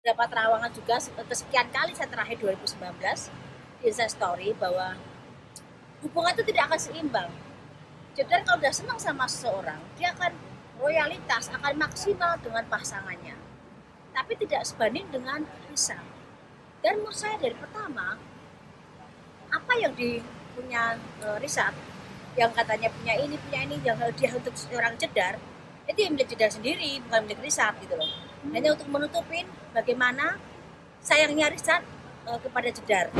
Dapat terawangan juga kesekian kali saya terakhir 2019 di Insta Story bahwa hubungan itu tidak akan seimbang. Jadi kalau udah senang sama seseorang, dia akan loyalitas, akan maksimal dengan pasangannya. Tapi tidak sebanding dengan Risa. Dan menurut saya dari pertama, apa yang punya Risa, yang katanya punya ini, yang dia untuk seorang Jedar, itu yang milik Jedar sendiri, bukan milik Risa gitu loh. Hanya untuk menutupin bagaimana sayangnya Risa kepada Jedar.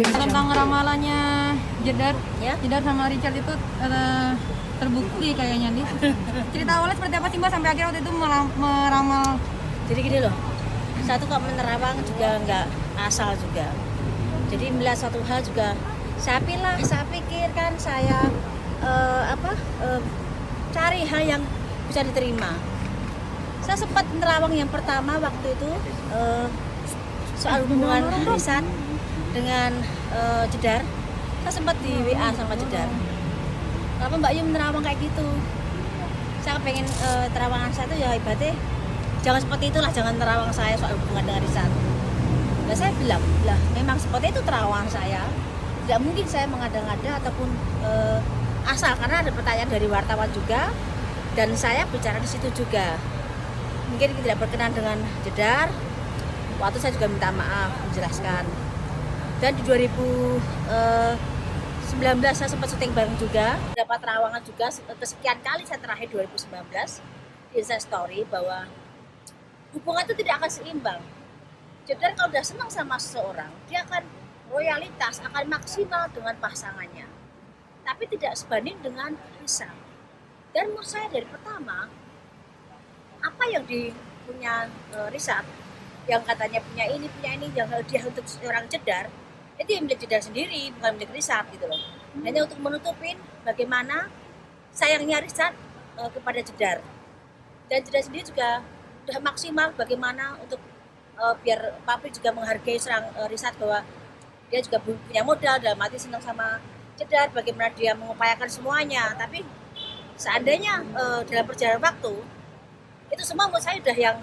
Tentang ramalannya Jedar, Ya. Jedar sama Richard itu terbukti kayaknya nih. Cerita awalnya seperti apa sih Mbak sampai akhirnya waktu itu meramal? Jadi gini loh, satu kalau menerawang juga nggak asal juga. Jadi melihat satu hal juga, saya pikirkan saya cari hal yang bisa diterima. Saya sempat menerawang yang pertama waktu itu soal hubungan Risa dengan Jedar. Saya sempat di WA sama Jedar. Kenapa Mbak Yu menerawang kayak gitu? Saya pengen terawangan saya itu ya ibaratnya jangan seperti itulah, jangan terawang saya soal hubungan dengan Risa. Nah saya bilang, lah memang seperti itu terawangan saya. Tidak mungkin saya mengada-ngada ataupun asal, karena ada pertanyaan dari wartawan juga dan saya bicara di situ juga. Mungkin tidak berkenan dengan Jedar. Waktu saya juga minta maaf, menjelaskan. Dan di 2019 saya sempat syuting bareng juga, dapat terawangan juga kesekian kali saya terakhir 2019 di Insta Story bahwa hubungan itu tidak akan seimbang. Jedar kalau udah senang sama seseorang, dia akan loyalitas, akan maksimal dengan pasangannya. Tapi tidak sebanding dengan Risa. Dan menurut saya dari pertama, apa yang punya Risa, yang katanya punya ini, yang dia untuk seorang Jedar, itu yang milik Jedar sendiri, bukan milik Risa gitu loh. Hanya untuk menutupin bagaimana sayangnya Risa kepada Jedar. Dan Jedar sendiri juga udah maksimal bagaimana untuk biar pabrik juga menghargai seorang Risa, bahwa dia juga punya modal, dalam arti senang sama Jedar, bagaimana dia mengupayakan semuanya. Tapi seandainya dalam perjalanan waktu itu semua menurut saya udah yang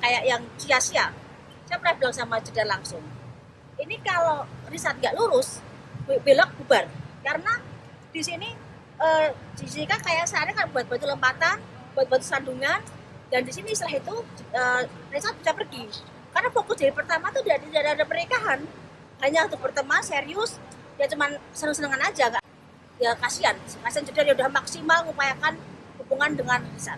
kayak yang sia-sia. Saya pernah bilang sama Jedar langsung, ini kalau Risa nggak lurus, belok bubar. Karena di sini kan kayak sehari kan buat batu lompatan, buat batu sandungan, dan di sini setelah itu Risa bisa pergi. Karena fokus dari pertama tuh tidak ada pernikahan, hanya untuk berteman serius, ya cuman seneng-senengan aja. Ya kasihan Jedar, dia udah maksimal mengupayakan hubungan dengan Risa.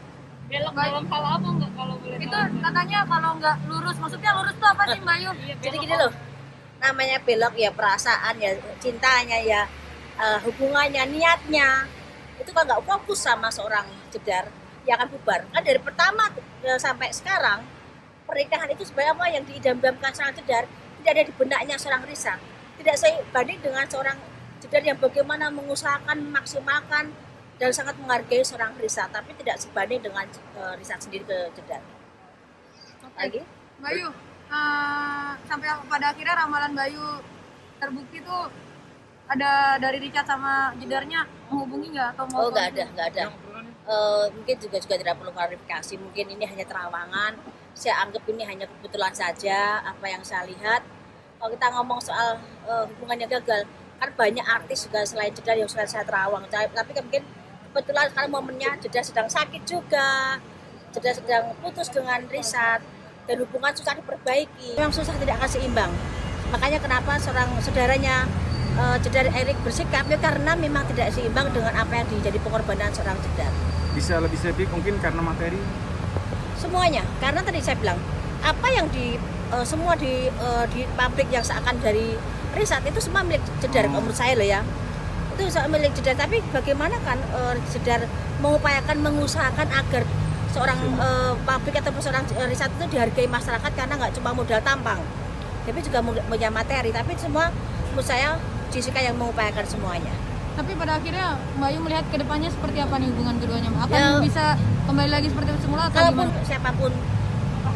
Belok dalam hal apa nggak kalau boleh tahu? Itu katanya kalau nggak lurus, maksudnya lurus tuh apa sih Mbak Yu? Jadi gini loh, namanya belok ya perasaan, ya cintanya, ya hubungannya, niatnya itu kan nggak fokus sama seorang Jedar, ya akan bubar. Kan dari pertama sampai sekarang pernikahan itu sebenarnya apa yang diidam-idamkan seorang Jedar tidak ada di benaknya seorang Risa. Tidak sebanding dengan seorang Jedar yang bagaimana mengusahakan, memaksimalkan dan sangat menghargai seorang Risa, tapi tidak sebanding dengan Risa sendiri ke Jedar. Lagi Mbak Yu, sampai pada akhirnya ramalan Mbak Yu terbukti tuh ada dari Richard sama Jedarnya menghubungi nggak atau mau? Oh nggak ada. Mungkin juga tidak perlu klarifikasi, mungkin ini hanya terawangan. Saya anggap ini hanya kebetulan saja apa yang saya lihat. Kalau kita ngomong soal hubungannya gagal, kan banyak artis juga selain Jedar yang sudah saya terawang. Tapi kan mungkin kebetulan karena momennya Jedar sedang sakit juga, Jedar sedang putus dengan Risa, dan hubungan susah diperbaiki. Memang susah, tidak akan seimbang. Makanya kenapa seorang saudaranya Jedar Erik bersikap, ya karena memang tidak seimbang dengan apa yang menjadi pengorbanan seorang Jedar. Bisa lebih spesifik mungkin karena materi? Semuanya, karena tadi saya bilang apa yang semua di pabrik yang seakan dari Risa itu semua milik Jedar. Menurut saya loh ya, itu milik Jedar. Tapi bagaimana kan Jedar mengupayakan, mengusahakan agar seorang pabrik atau seorang Risa itu dihargai masyarakat, karena nggak cuma modal tampang, tapi juga punya materi. Tapi semua menurut saya Jessica yang mengupayakan semuanya. Tapi pada akhirnya Mbak Yu melihat kedepannya seperti apa nih hubungan keduanya? Akan bisa kembali lagi seperti semula atau kalaupun gimana? siapapun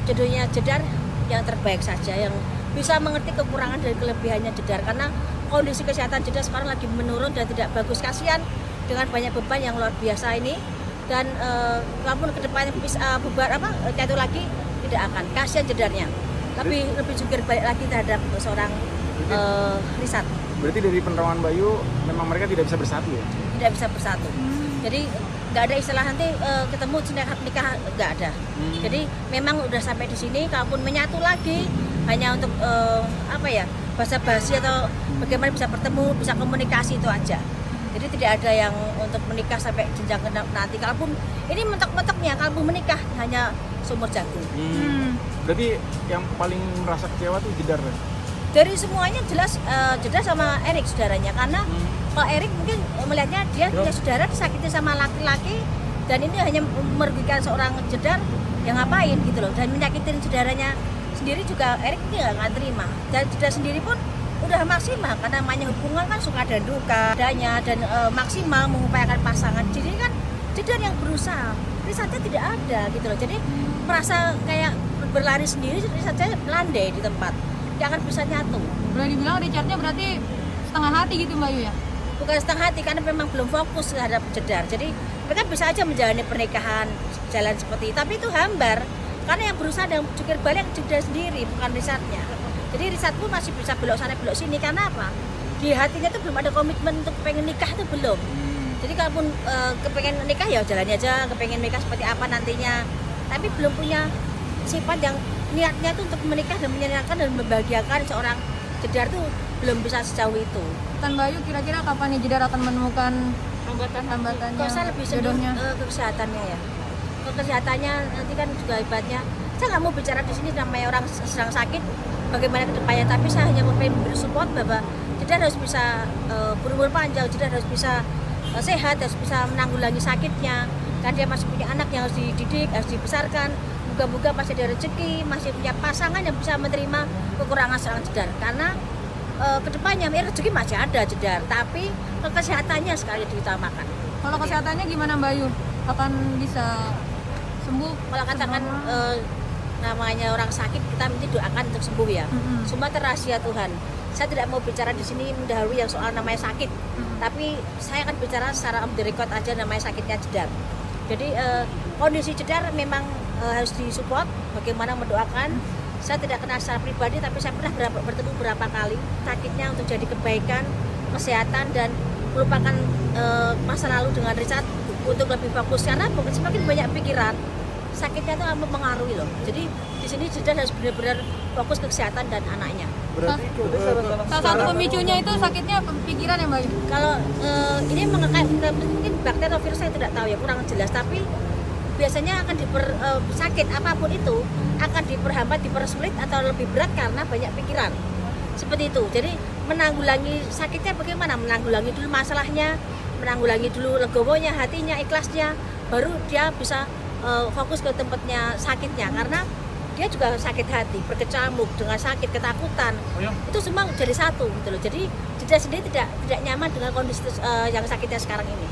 jodohnya Jedar, yang terbaik saja, yang bisa mengerti kekurangan dan kelebihannya Jedar. Karena kondisi kesehatan jedar sekarang lagi menurun dan tidak bagus, kasihan dengan banyak beban yang luar biasa ini. Dan walaupun kedepannya bisa bubar jatuh lagi, tidak akan, kasihan jedarnya. Lebih jungkir balik lagi terhadap seorang Risat. Berarti dari penerawangan Bayu memang mereka tidak bisa bersatu ya? Tidak bisa bersatu. Jadi nggak ada istilah nanti ketemu nikah, nggak ada. Jadi memang udah sampai di sini, kalaupun menyatu lagi hanya untuk basa-basi atau bagaimana bisa bertemu, bisa komunikasi, itu aja. Jadi tidak ada yang untuk menikah sampai jenjang nanti. Kalaupun ini mentok-mentoknya, kalaupun menikah hanya seumur jagung. Berarti yang paling merasa kecewa tuh jedar ya? Dari semuanya jelas Jedar sama Erik saudaranya, karena kalau Erik mungkin melihatnya dia punya saudara disakiti sama laki-laki dan ini hanya merugikan seorang Jedar yang ngapain gitu loh, dan menyakitin saudaranya sendiri juga Erik dia nggak terima. Dan Jedar sendiri pun udah maksimal, karena namanya hubungan kan suka dan duka adanya, dan maksimal mengupayakan pasangan. Jadi kan Jedar yang berusaha, Risatnya tidak ada gitu loh. Jadi merasa kayak berlari sendiri, Risatnya melandai di tempat. Dia akan bisa nyatu. Boleh dibilang Richardnya berarti setengah hati gitu Mbak Yu ya? Bukan setengah hati, karena memang belum fokus terhadap Jedar. Jadi mereka bisa aja menjalani pernikahan jalan seperti itu, tapi itu hambar karena yang berusaha dan jungkir balik Jedar sendiri, bukan Risatnya. Jadi Risat pun masih bisa belok sana belok sini, karena apa? Di hatinya tuh belum ada komitmen untuk pengen nikah, itu belum. Jadi kalaupun kepengen nikah ya jalannya aja, kepengen nikah seperti apa nantinya, tapi belum punya sifat yang niatnya tuh untuk menikah dan menyenangkan dan membahagiakan seorang Jedar tuh belum bisa sejauh itu. Tan Bayu kira-kira kapan nih Jedar akan menemukan hambatannya? Kalau saya lebih cenderung ke kesehatannya ya. Ke kesehatannya nanti kan juga hebatnya. Saya nggak mau bicara di sini namanya orang sedang sakit bagaimana kedepannya, tapi saya hanya mau beri support bahwa Jedar harus bisa berumur panjang, Jedar harus bisa sehat, harus bisa menanggulangi sakitnya. Kan dia masih punya anak yang harus dididik, harus dibesarkan. Moga-moga masih ada rezeki, masih punya pasangan yang bisa menerima kekurangan seorang Jedar. Karena kedepannya rezeki masih ada Jedar, tapi kesehatannya sekali diutamakan. Kalau kesehatannya gimana Mbak Yu? Kapan bisa sembuh? Kalau katakan namanya orang sakit, kita mesti doakan untuk sembuh ya. Semua rahasia Tuhan. Saya tidak mau bicara di sini mendahului yang soal namanya sakit, tapi saya akan bicara secara on the record aja namanya sakitnya Jedar. Jadi kondisi Jedar memang harus disupport, bagaimana mendoakan. Saya tidak kenal secara pribadi, tapi saya pernah bertemu berapa kali. Sakitnya untuk jadi kebaikan, kesehatan, dan melupakan masa lalu dengan Richard untuk lebih fokus, karena semakin banyak pikiran, sakitnya itu akan mempengaruhi loh. Jadi di sini Jedar harus benar-benar fokus ke kesehatan dan anaknya. Berarti salah satu pemicunya itu sakitnya pikiran ya Mbak Yu? Kalau ini mungkin bakteri atau virus saya tidak tahu ya, kurang jelas, tapi biasanya akan sakit apapun itu akan diperhambat, dipersulit atau lebih berat karena banyak pikiran seperti itu. Jadi menanggulangi sakitnya bagaimana? Menanggulangi dulu masalahnya, menanggulangi dulu legowonya, hatinya, ikhlasnya, baru dia bisa fokus ke tempatnya sakitnya. Karena dia juga sakit hati, berkecamuk dengan sakit, ketakutan, itu semua jadi satu gitu loh. Jadi Jedar sendiri tidak nyaman dengan kondisi yang sakitnya sekarang ini.